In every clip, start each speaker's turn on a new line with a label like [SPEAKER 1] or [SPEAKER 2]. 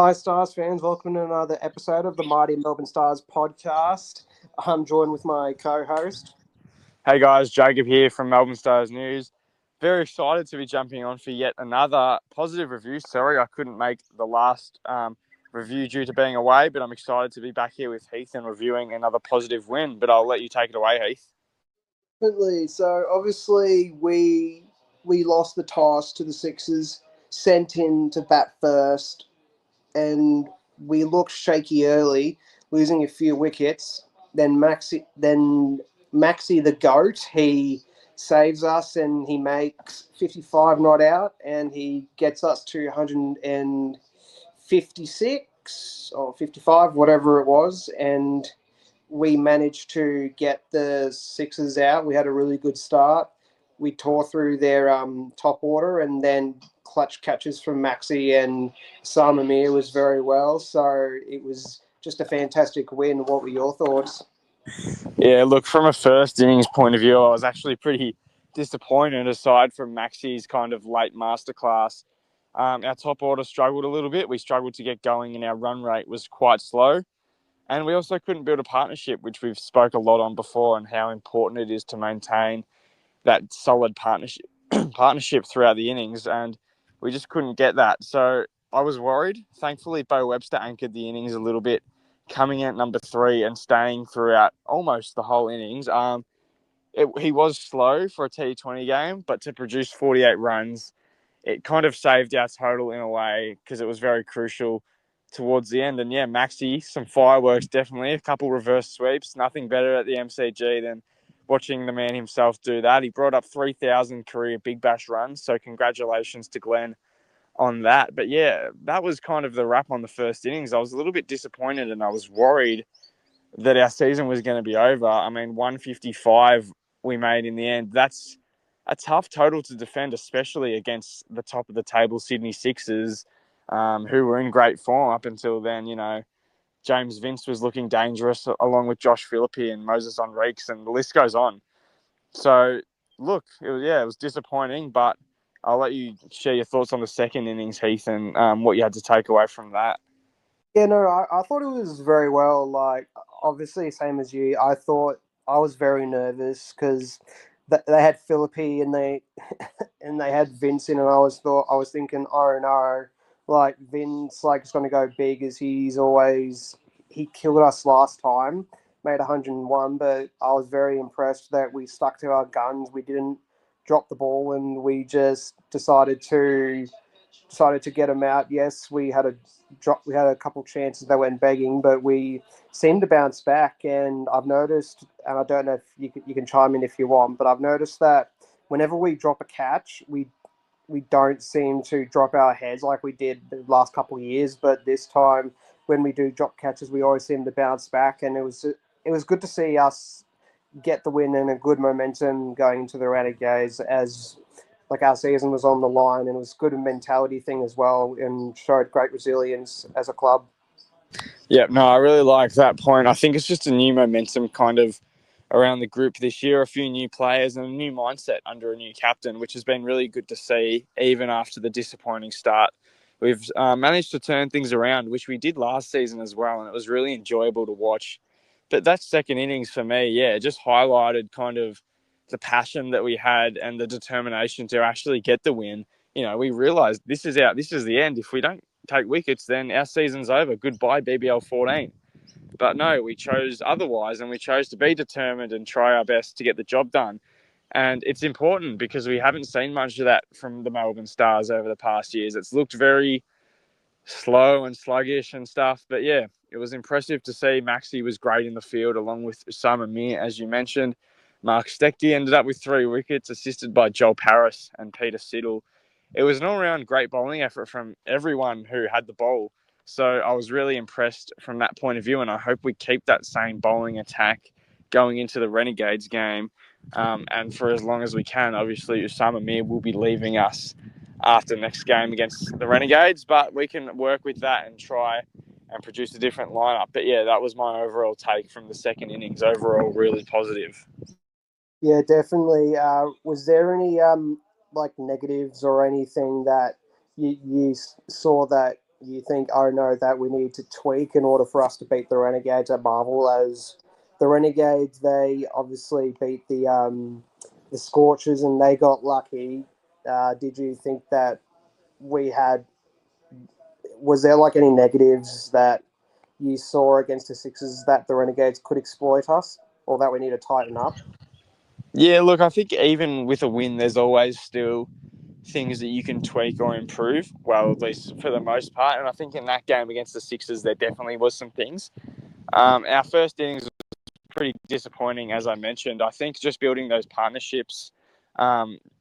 [SPEAKER 1] Hi, Stars fans. Welcome to another episode of the Mighty Melbourne Stars podcast. I'm joined with my co-host.
[SPEAKER 2] Hey guys, Jacob here from Melbourne Stars News. Very excited to be jumping on for yet another positive review. Sorry, I couldn't make the last review due to being away, but I'm excited to be back here with Heath and reviewing another positive win. But I'll let you take it away, Heath.
[SPEAKER 1] Definitely. So obviously we lost the toss to the Sixers, sent in to bat first, and we looked shaky early, losing a few wickets. Then Maxi the goat, he saves us and he makes 55 not out, and he gets us to 156 or 55, whatever it was, and we managed to get the Sixers out. We had a really good start. We tore through their top order, and then clutch catches from Maxi and Samamir was very well. So it was just a fantastic win. What were your thoughts?
[SPEAKER 2] Yeah, look, from a first innings point of view, I was actually pretty disappointed aside from Maxi's kind of late masterclass. Our top order struggled a little bit. We struggled to get going and our run rate was quite slow. And we also couldn't build a partnership, which we've spoke a lot on before, and how important it is to maintain that solid partnership throughout the innings. And we just couldn't get that. So I was worried. Thankfully, Bo Webster anchored the innings a little bit, coming in at number 3 and staying throughout almost the whole innings. He was slow for a T20 game, but to produce 48 runs, it kind of saved our total in a way because it was very crucial towards the end. And yeah, Maxi, some fireworks, definitely. A couple reverse sweeps. Nothing better at the MCG than watching the man himself do that. He brought up 3,000 career Big Bash runs. So congratulations to Glenn on that. But yeah, that was kind of the wrap on the first innings. I was a little bit disappointed and I was worried that our season was going to be over. I mean, 155 we made in the end. That's a tough total to defend, especially against the top of the table Sydney Sixers, who were in great form up until then. You know, James Vince was looking dangerous along with Josh Philippe and Moses Enriques, and the list goes on. So, look, it was disappointing, but I'll let you share your thoughts on the second innings, Heath, and what you had to take away from that.
[SPEAKER 1] Yeah, no, I thought it was very well. Like, obviously, same as you. I thought I was very nervous because they had Philippi and they and they had Vincent, and I was thinking, oh no, like Vince, like is going to go big as he killed us last time, made 101. But I was very impressed that we stuck to our guns. We didn't drop the ball, and we just decided to get him out. Yes, we had a drop. We had a couple chances that went begging, but we seemed to bounce back. And I've noticed, and I don't know if you can chime in if you want, but I've noticed that whenever we drop a catch, we don't seem to drop our heads like we did the last couple of years. But this time, when we do drop catches, we always seem to bounce back, and it was good to see us get the win and a good momentum going into the Renegades as like our season was on the line, and it was good mentality thing as well, and showed great resilience as a club.
[SPEAKER 2] Yeah, no, I really like that point. I think it's just a new momentum kind of around the group this year, a few new players and a new mindset under a new captain, which has been really good to see even after the disappointing start. We've managed to turn things around, which we did last season as well, and it was really enjoyable to watch. But that second innings for me, yeah, just highlighted kind of the passion that we had and the determination to actually get the win. You know, we realised this is the end. If we don't take wickets, then our season's over. Goodbye, BBL 14. But no, we chose otherwise, and we chose to be determined and try our best to get the job done. And it's important because we haven't seen much of that from the Melbourne Stars over the past years. It's looked very slow and sluggish and stuff. But yeah, it was impressive to see. Maxi was great in the field along with Osama Mir, as you mentioned. Mark Stecky ended up with 3 wickets, assisted by Joel Paris and Peter Siddle. It was an all-round great bowling effort from everyone who had the ball. So I was really impressed from that point of view, and I hope we keep that same bowling attack going into the Renegades game. And for as long as we can, obviously, Osama Mir will be leaving us after next game against the Renegades, but we can work with that and try and produce a different lineup. But yeah, that was my overall take from the second innings. Overall, really positive.
[SPEAKER 1] Yeah, definitely. Was there any like negatives or anything that you saw that you think, oh no, that we need to tweak in order for us to beat the Renegades at Marvel? As the Renegades, they obviously beat the Scorchers and they got lucky. Did you think that we had? Was there like any negatives that you saw against the Sixers that the Renegades could exploit us, or that we need to tighten up?
[SPEAKER 2] Yeah, look, I think even with a win, there's always still things that you can tweak or improve. Well, at least for the most part. And I think in that game against the Sixers, there definitely was some things. Our first innings pretty disappointing, as I mentioned. I think just building those partnerships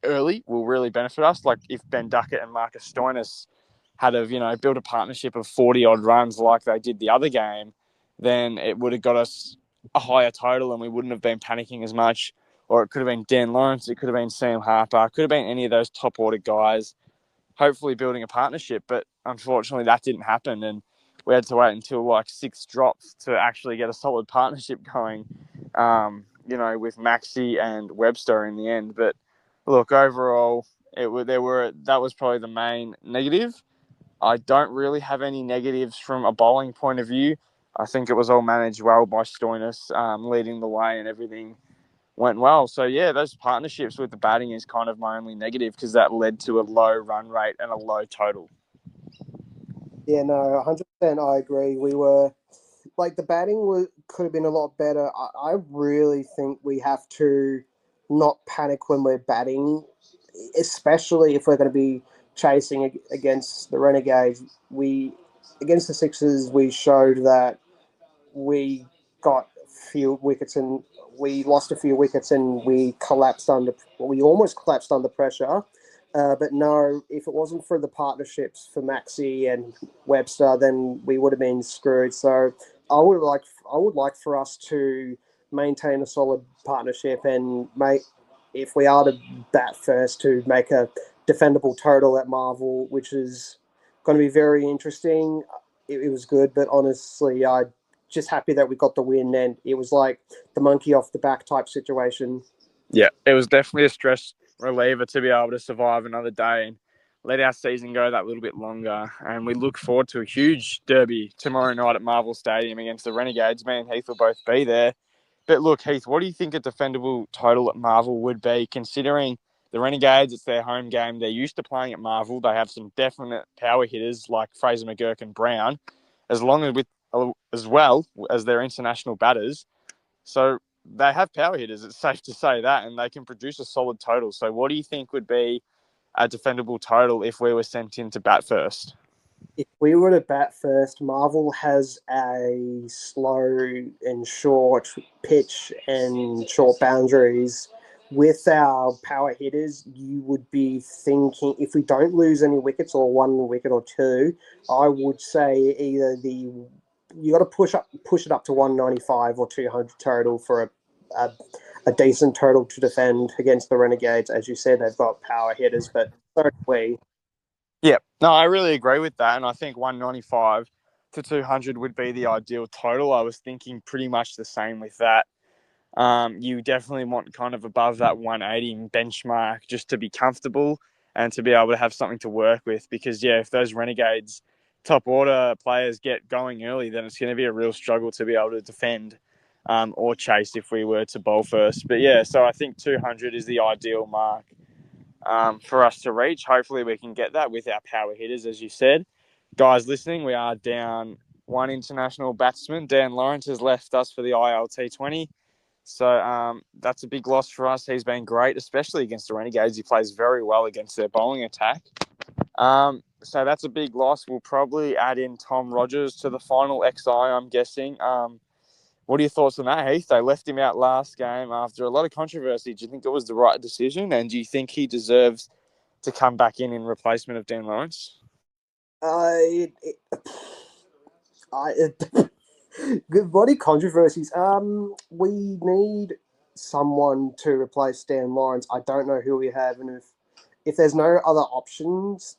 [SPEAKER 2] early will really benefit us. Like if Ben Duckett and Marcus Stoinis had have built a partnership of 40 odd runs like they did the other game, then it would have got us a higher total and we wouldn't have been panicking as much. Or it could have been Dan Lawrence, it could have been Sam Harper, it could have been any of those top order guys. Hopefully building a partnership, but unfortunately that didn't happen, and we had to wait until like 6 drops to actually get a solid partnership going. With Maxi and Webster in the end. But look, overall, that was probably the main negative. I don't really have any negatives from a bowling point of view. I think it was all managed well by Stoinis, leading the way, and everything went well. So yeah, those partnerships with the batting is kind of my only negative because that led to a low run rate and a low total.
[SPEAKER 1] Yeah, no, 100%. I agree. We were like the batting could have been a lot better. I really think we have to not panic when we're batting, especially if we're going to be chasing against the Renegades. We against the Sixers, we showed that we got a few wickets and we lost a few wickets and we almost collapsed under pressure. But no, if it wasn't for the partnerships for Maxi and Webster, then we would have been screwed. So I would like for us to maintain a solid partnership and make, if we are to bat first, to make a defendable total at Marvel, which is going to be very interesting. It was good, but honestly, I just happy that we got the win, and it was like the monkey off the back type situation.
[SPEAKER 2] Yeah, it was definitely a stress reliever to be able to survive another day and let our season go that little bit longer. And we look forward to a huge derby tomorrow night at Marvel Stadium against the Renegades. Me and Heath will both be there. But look, Heath, what do you think a defendable total at Marvel would be, considering the Renegades, it's their home game. They're used to playing at Marvel. They have some definite power hitters like Fraser McGurk and Brown, as well as their international batters. So they have power hitters. It's safe to say that, and they can produce a solid total. So what do you think would be a defendable total if we were sent in to bat first?
[SPEAKER 1] If we were to bat first, Marvel has a slow and short pitch and short boundaries. With our power hitters, you would be thinking, if we don't lose any wickets or 1 wicket or two, I would say either you got to push it up to 195 or 200 total for a decent total to defend against the Renegades. As you said, they've got power hitters, but so do we.
[SPEAKER 2] Yeah, no, I really agree with that. And I think 195 to 200 would be the ideal total. I was thinking pretty much the same with that. You definitely want kind of above that 180 benchmark just to be comfortable and to be able to have something to work with. Because, yeah, if those Renegades top order players get going early, then it's going to be a real struggle to be able to defend or chase if we were to bowl first. But, yeah, so I think 200 is the ideal mark for us to reach. Hopefully we can get that with our power hitters, as you said. Guys listening, we are down one international batsman. Dan Lawrence has left us for the ILT20. So that's a big loss for us. He's been great, especially against the Renegades. He plays very well against their bowling attack. So that's a big loss. We'll probably add in Tom Rogers to the final XI, I'm guessing. What are your thoughts on that, Heath? They left him out last game after a lot of controversy. Do you think it was the right decision? And do you think he deserves to come back in replacement of Dan Lawrence?
[SPEAKER 1] I, it, Good body controversies. We need someone to replace Dan Lawrence. I don't know who we have, and if there's no other options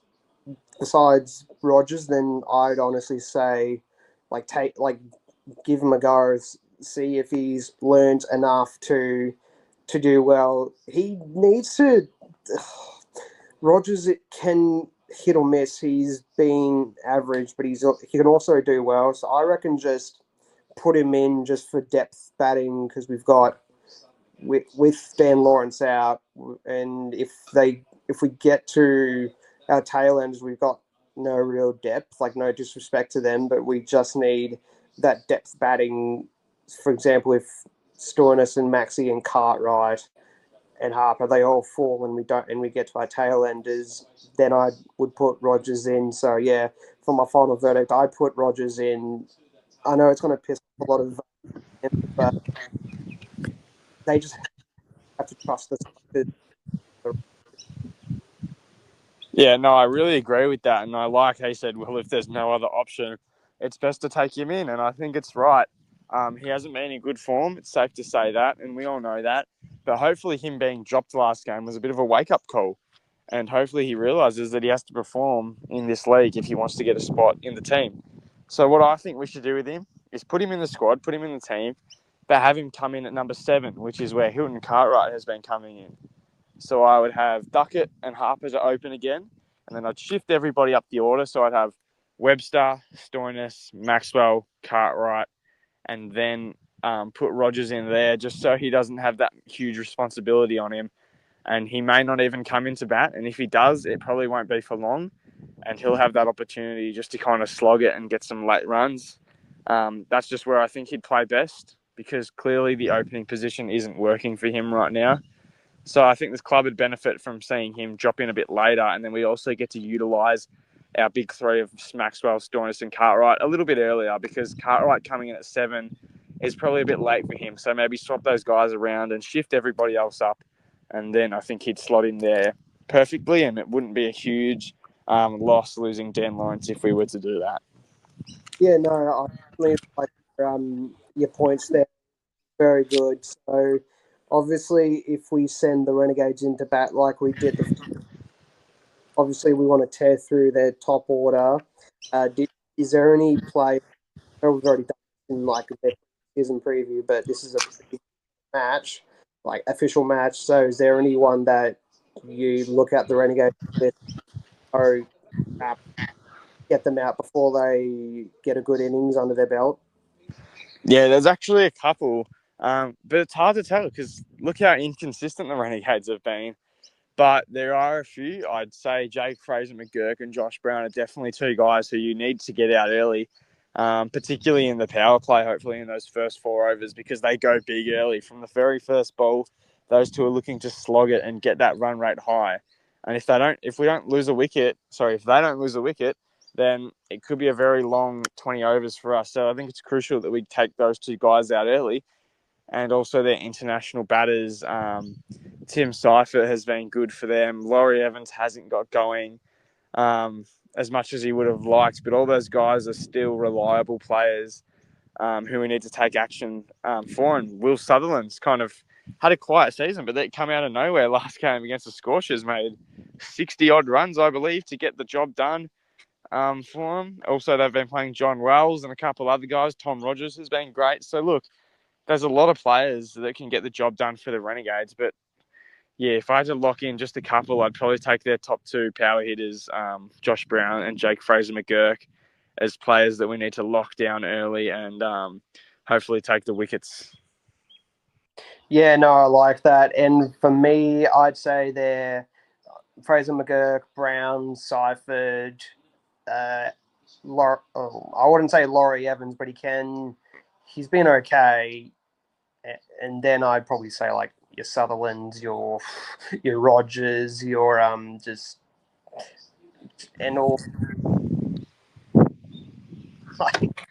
[SPEAKER 1] besides Rogers, then I'd honestly say, give him a go, see if he's learned enough to do well. He needs to. Rogers, it can hit or miss. He's been average, but he can also do well. So I reckon just put him in just for depth batting because we've got with Dan Lawrence out, and if we get to our tail ends, we've got no real depth. Like no disrespect to them, but we just need that depth batting. For example, if Stoinis and Maxi and Cartwright and Harper they all fall and we get to our tail enders, then I would put Rogers in. So yeah, for my final verdict, I put Rogers in. I know it's going to piss off a lot of them, but they just have to trust us.
[SPEAKER 2] Yeah, no, I really agree with that. And I like how he said, well, if there's no other option, it's best to take him in. And I think it's right. He hasn't been in good form. It's safe to say that. And we all know that. But hopefully, him being dropped last game was a bit of a wake up call. And hopefully, he realizes that he has to perform in this league if he wants to get a spot in the team. So, what I think we should do with him is put him in the squad, put him in the team, but have him come in at number 7, which is where Hilton Cartwright has been coming in. So I would have Duckett and Harper to open again, and then I'd shift everybody up the order. So I'd have Webster, Stoinis, Maxwell, Cartwright, and then put Rogers in there just so he doesn't have that huge responsibility on him. And he may not even come into bat. And if he does, it probably won't be for long. And he'll have that opportunity just to kind of slog it and get some late runs. That's just where I think he'd play best because clearly the opening position isn't working for him right now. So I think this club would benefit from seeing him drop in a bit later, and then we also get to utilise our big three of Maxwell, Stoinis and Cartwright a little bit earlier because Cartwright coming in at 7 is probably a bit late for him. So maybe swap those guys around and shift everybody else up, and then I think he'd slot in there perfectly, and it wouldn't be a huge loss losing Dan Lawrence if we were to do that.
[SPEAKER 1] Yeah, no, I definitely like your points there. Very good. So, obviously, if we send the Renegades into bat like we did, obviously we want to tear through their top order. Is there any play? I know we've already done this in like their season preview, but this is a match, like official match. So, is there anyone that you look at the Renegades list or get them out before they get a good innings under their belt?
[SPEAKER 2] Yeah, there's actually a couple, but it's hard to tell because look how inconsistent the Renegades have been. But there are a few. I'd say Jake Fraser McGurk and Josh Brown are definitely two guys who you need to get out early, particularly in the power play, hopefully in those first 4 overs, because they go big early. From the very first ball, those two are looking to slog it and get that run rate high. And if they don't lose a wicket, then it could be a very long 20 overs for us. So I think it's crucial that we take those two guys out early. And also their international batters. Tim Seifert has been good for them. Laurie Evans hasn't got going as much as he would have liked, but all those guys are still reliable players who we need to take action for. And Will Sutherland's kind of had a quiet season, but they come out of nowhere last game against the Scorchers, made 60-odd runs, I believe, to get the job done for them. Also, they've been playing John Wells and a couple other guys. Tom Rogers has been great. So, look, there's a lot of players that can get the job done for the Renegades. But yeah, if I had to lock in just a couple, I'd probably take their top 2 power hitters, Josh Brown and Jake Fraser McGurk, as players that we need to lock down early and hopefully take the wickets.
[SPEAKER 1] Yeah, no, I like that. And for me, I'd say they're Fraser McGurk, Brown, Seifert, I wouldn't say Laurie Evans, but he's been okay. And then I'd probably say like your Sutherlands, your Rogers, your just and all like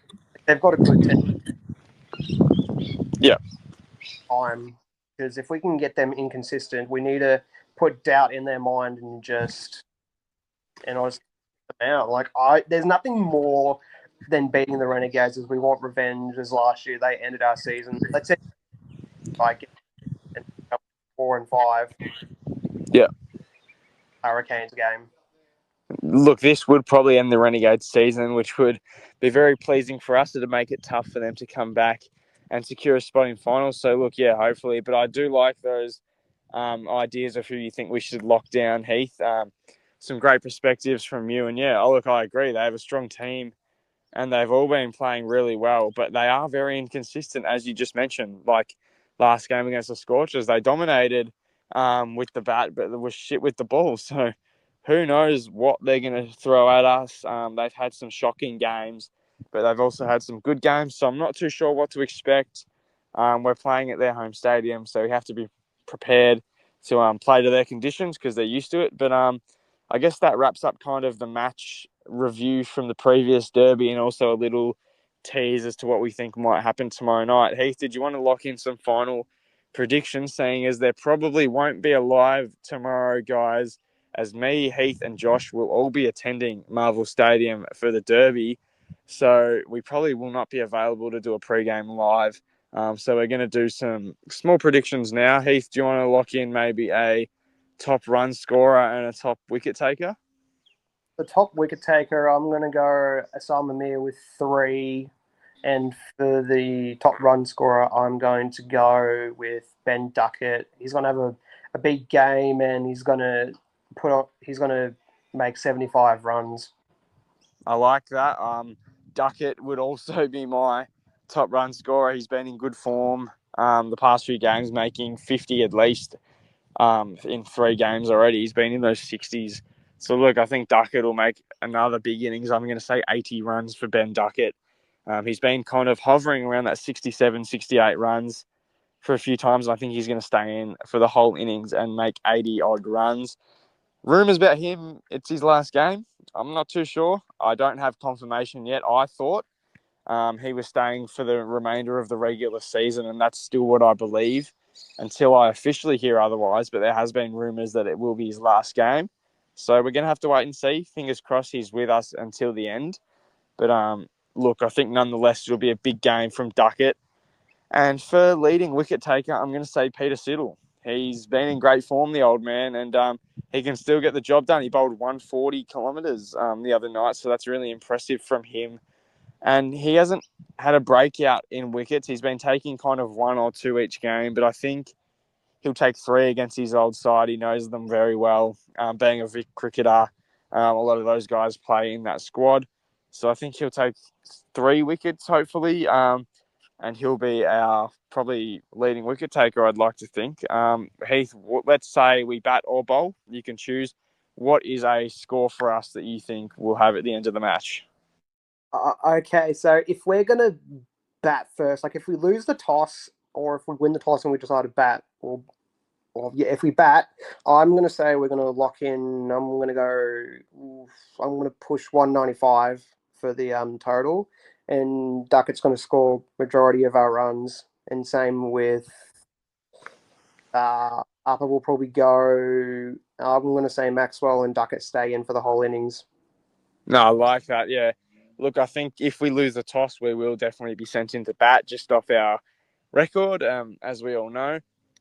[SPEAKER 1] they've got a good
[SPEAKER 2] Yeah.
[SPEAKER 1] time because if we can get them inconsistent, we need to put doubt in their mind and honestly them out. Like there's nothing more than beating the Renegades as we want revenge as last year they ended our season. Let's say like 4 and 5.
[SPEAKER 2] Yeah.
[SPEAKER 1] Hurricanes game.
[SPEAKER 2] Look, this would probably end the Renegades season, which would be very pleasing for us to make it tough for them to come back and secure a spot in finals. So, look, yeah, hopefully. But I do like those ideas of who you think we should lock down, Heath. some great perspectives from you. And yeah, look, I agree. They have a strong team and they've all been playing really well, but they are very inconsistent, as you just mentioned. Like last game against the Scorchers, they dominated with the bat, but it was shit with the ball. So who knows what they're going to throw at us. They've had some shocking games, but they've also had some good games. So I'm not too sure what to expect. We're playing at their home stadium, so we have to be prepared to play to their conditions because they're used to it. But I guess that wraps up kind of the match review from the previous derby and also a little tease as to what we think might happen tomorrow night. Heath, did you want to lock in some final predictions, saying as there probably won't be a live tomorrow, guys, as me, Heath, and Josh will all be attending Marvel Stadium for the derby. So we probably will not be available to do a pre-game live. So we're going to do some small predictions now. Heath, do you want to lock in maybe a top run scorer and a top wicket taker?
[SPEAKER 1] The top wicket taker, I'm going to go Osama Mir with 3. And for the top run scorer, I'm going to go with Ben Duckett. He's going to have a big game and he's going to make 75 runs.
[SPEAKER 2] I like that. Duckett would also be my top run scorer. He's been in good form the past few games, making 50 at least in 3 games already. He's been in those 60s. So, look, I think Duckett will make another big innings. I'm going to say 80 runs for Ben Duckett. He's been kind of hovering around that 67, 68 runs for a few times. And I think he's going to stay in for the whole innings and make 80-odd runs. Rumours about him, it's his last game. I'm not too sure. I don't have confirmation yet. I thought he was staying for the remainder of the regular season, and that's still what I believe until I officially hear otherwise. But there has been rumours that it will be his last game. So we're going to have to wait and see. Fingers crossed he's with us until the end. But look, I think nonetheless it'll be a big game from Duckett. And for leading wicket taker, I'm going to say Peter Siddle. He's been in great form, the old man, and he can still get the job done. He bowled 140 kilometres the other night, so that's really impressive from him. And he hasn't had a breakout in wickets. He's been taking kind of 1 or 2 each game, but I think he'll take 3 against his old side. He knows them very well. Being a Vic cricketer, a lot of those guys play in that squad. So I think he'll take 3 wickets, hopefully. And he'll be our probably leading wicket taker, I'd like to think. Heath, let's say we bat or bowl. You can choose. What is a score for us that you think we'll have at the end of the match?
[SPEAKER 1] Okay, so if we're going to bat first, like if we lose the toss or if we win the toss and we decide to bat, or yeah, if we bat, I'm going to say we're going to lock in. I'm going to go. I'm going to push 195 for the total, and Duckett's going to score majority of our runs. And same with Upper will probably go. I'm going to say Maxwell and Duckett stay in for the whole innings.
[SPEAKER 2] No, I like that. Yeah. Look, I think if we lose the toss, we will definitely be sent into bat just off our record, as we all know.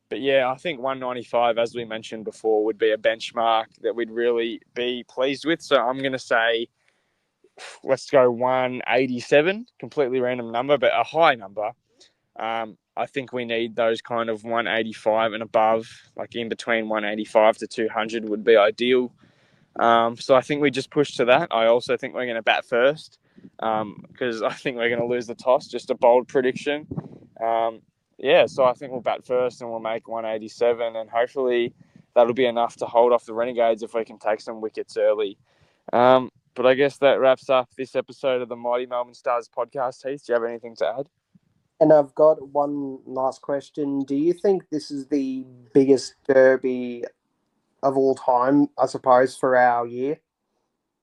[SPEAKER 2] But yeah, I think 195, as we mentioned before, would be a benchmark that we'd really be pleased with. So I'm going to say, let's go 187, completely random number, but a high number. I think we need those kind of 185 and above, like in between 185 to 200 would be ideal. So I think we just push to that. I also think we're going to bat first because I think we're going to lose the toss. Just a bold prediction. Yeah, so I think we'll bat first and we'll make 187, and hopefully that'll be enough to hold off the Renegades if we can take some wickets early. But I guess that wraps up this episode of the Mighty Melbourne Stars podcast. Heath, do you have anything to add?
[SPEAKER 1] And I've got one last question. Do you think this is the biggest derby of all time, I suppose, for our year?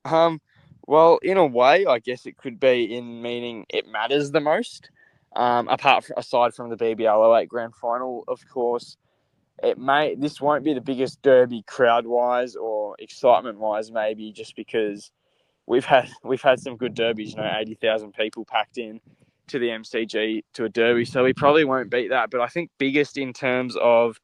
[SPEAKER 2] Um, well, in a way, I guess it could be in meaning it matters the most. Aside from the BBL 08 Grand Final, of course, this won't be the biggest derby crowd wise or excitement wise, maybe just because we've had some good derbies. 80,000 people packed in to the MCG to a derby, so we probably won't beat that. But I think biggest in terms of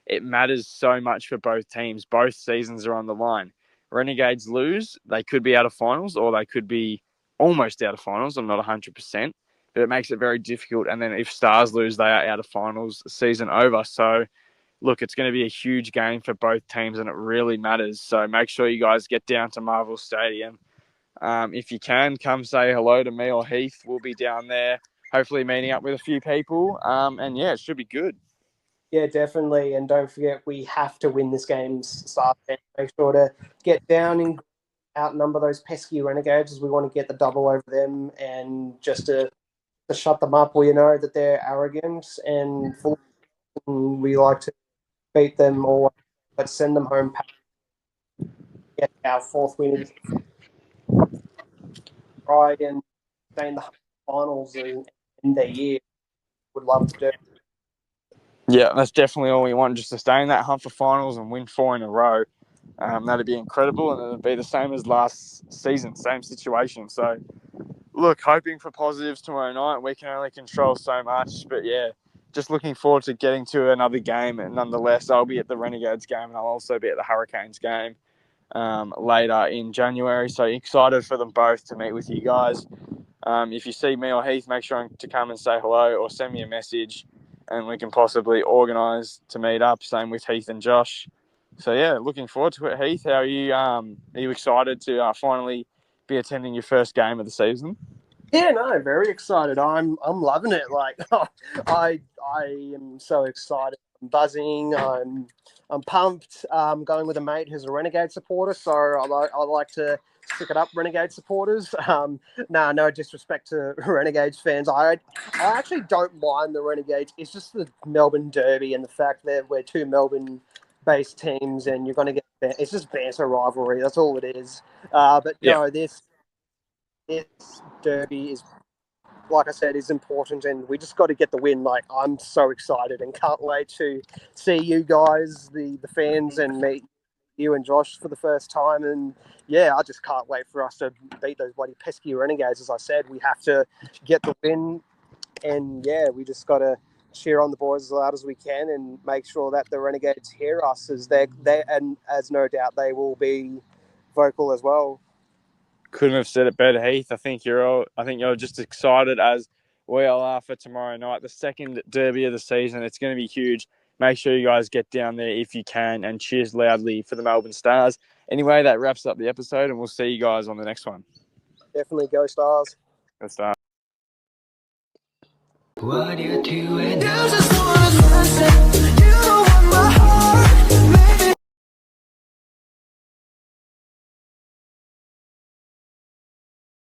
[SPEAKER 2] it matters so much for both teams. Both seasons are on the line. Renegades lose, they could be out of finals, or they could be almost out of finals. I'm not 100%, but it makes it very difficult. And then if Stars lose, they are out of finals, season over. So look, it's going to be a huge game for both teams and it really matters. So make sure you guys get down to Marvel Stadium. If you can, come say hello to me or Heath. We'll be down there, hopefully meeting up with a few people. And yeah, it should be good.
[SPEAKER 1] Yeah, definitely. And don't forget, we have to win this game. Start make sure to get down and outnumber those pesky Renegades as we want to get the double over them and just to shut them up. We know that they're arrogant and full. And we like to beat them all, but send them home. Get our fourth win. Try and stay in the finals and end their year. Would love to do.
[SPEAKER 2] Yeah, that's definitely all we want, just to stay in that hunt for finals and win 4 in a row. That'd be incredible, and it'd be the same as last season, same situation. So, look, hoping for positives tomorrow night. We can only control so much, but yeah, just looking forward to getting to another game. And nonetheless, I'll be at the Renegades game, and I'll also be at the Hurricanes game later in January. So excited for them both to meet with you guys. If you see me or Heath, make sure to come and say hello or send me a message, and we can possibly organise to meet up. Same with Heath and Josh. So yeah, looking forward to it. Heath, how are you? Are you excited to finally be attending your first game of the season?
[SPEAKER 1] Yeah, no, very excited. I'm loving it. Like I am so excited. I'm buzzing. I'm pumped. Going with a mate who's a Renegade supporter, so I like to stick it up, Renegade supporters. No disrespect to Renegades fans. I actually don't mind the Renegades. It's just the Melbourne Derby and the fact that we're two Melbourne-based teams, and you're going to get it's just banter rivalry. That's all it is. But
[SPEAKER 2] Yeah.
[SPEAKER 1] no, this derby is, like I said, is important, and we just got to get the win. Like, I'm so excited and can't wait to see you guys, the fans, and meet you and Josh for the first time. And yeah, I just can't wait for us to beat those bloody pesky Renegades. As I said, we have to get the win, and yeah, we just got to cheer on the boys as loud as we can and make sure that the Renegades hear us, as they and as no doubt they will be vocal as well.
[SPEAKER 2] Couldn't have said it better, Heath. I think you're just excited as we all are for tomorrow night, the second derby of the season. It's going to be huge. Make sure you guys get down there if you can and cheers loudly for the Melbourne Stars. Anyway, that wraps up the episode, and we'll see you guys on the next one.
[SPEAKER 1] Definitely go Stars.
[SPEAKER 2] Go Stars.
[SPEAKER 3] What you doing?